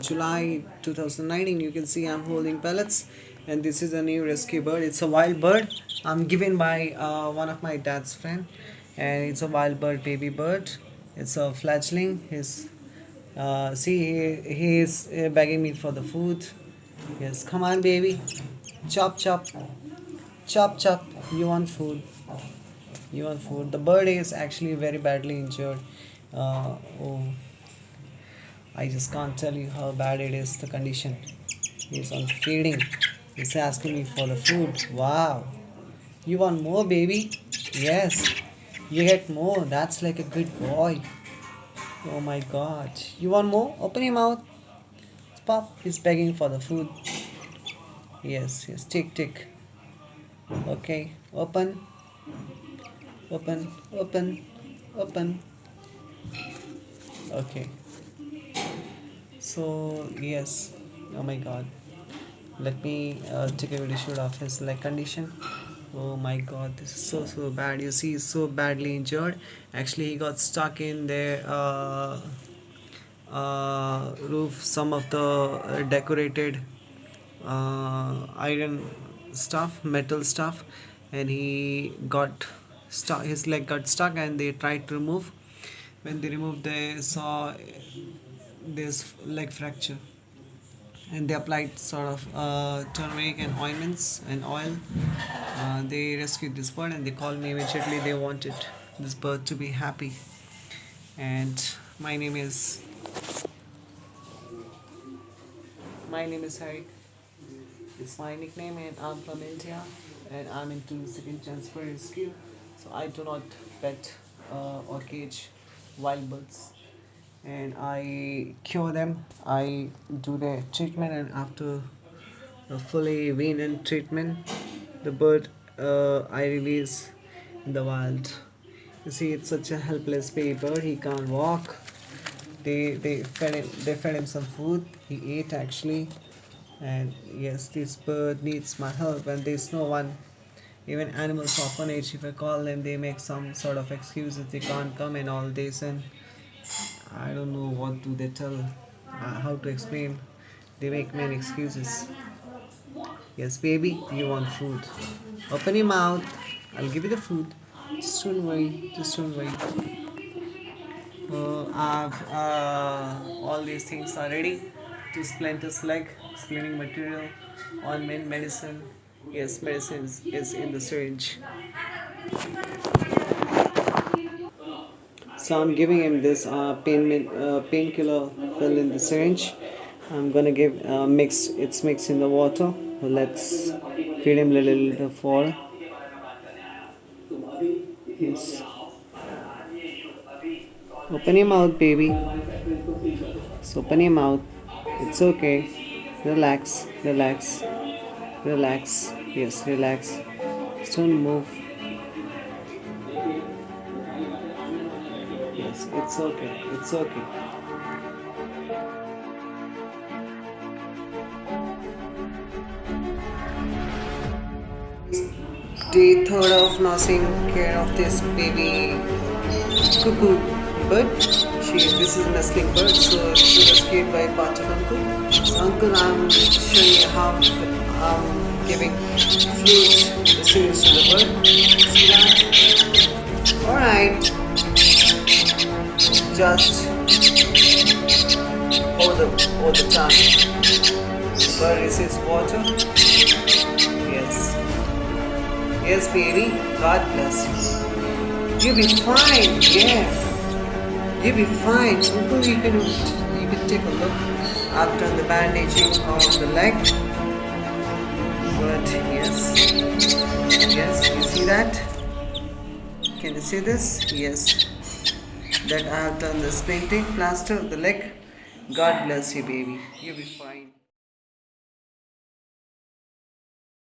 July 2019, you can see I'm holding pellets, and this is a new rescue bird. It's a wild bird. I'm given by one of my dad's friend, and it's a wild bird, baby bird. It's a fledgling. See, he is begging me for the food. Yes, come on, baby. Chop, chop, chop, chop. You want food? You want food? The bird is actually very badly injured. Oh, I just can't tell you how bad it is, the condition. He's on feeding. He's asking me for the food. Wow. You want more, baby? Yes. You get more. That's like a good boy. Oh my god. You want more? Open your mouth. Pop. He's begging for the food. Yes, yes. Tick, tick. Okay. Open. Open. Open. Open. Okay. So, yes. Oh my god. Let me take a video shoot of his leg condition. Oh my god, this is so bad. You see, he's so badly injured. Actually, he got stuck in the roof, some of the decorated iron stuff, metal stuff, and he got stuck. His leg got stuck, and they tried to remove. When they removed, they saw this leg fracture, and they applied sort of turmeric and ointments and oil. They rescued this bird, and they called me immediately. They wanted this bird to be happy, and my name is Harik. It's my nickname, and I'm from India, and I'm into second chance for rescue. So I do not pet or cage wild birds, and I cure them. I do the treatment, and after a fully weaned treatment, the bird I release in the wild. You see, it's such a helpless baby bird. He can't walk. They fed him some food. He ate actually, and yes, this bird needs my help, and there's no one. Even animals orphanage, if I call them, they make some sort of excuses. They can't come and all this, and I don't know what do they tell, how to explain. They make many excuses. Yes, baby, you want food? Open your mouth. I'll give you the food. Just don't worry. Just don't worry. I've all these things are ready to splint his leg. Splitting material, ointment, medicine. Yes, medicine is in the syringe. So I'm giving him this painkiller filled in the syringe. I'm gonna give mix. It's mixed in the water. Let's feed him a little bit of water. Yes. Open your mouth, baby. So open your mouth. It's okay. Relax. Relax. Relax. Yes, relax. Just don't move. Yes, it's okay. It's okay. Day third of nursing care of this baby cuckoo bird. This is a nestling bird, so she was rescued by part of uncle. So uncle, I'm showing you how I'm giving food the syringe to the bird. See that? Alright. Just over the time. The bird receives water. Yes. Yes, baby. God bless you. You'll be fine. Yeah. You'll be fine. Uncle, you can take a look. I've done the bandaging of the leg. But yes. Yes, you see that? Can you see this? Yes. That I have done the splinting plaster of the leg. God bless you, baby. You'll be fine.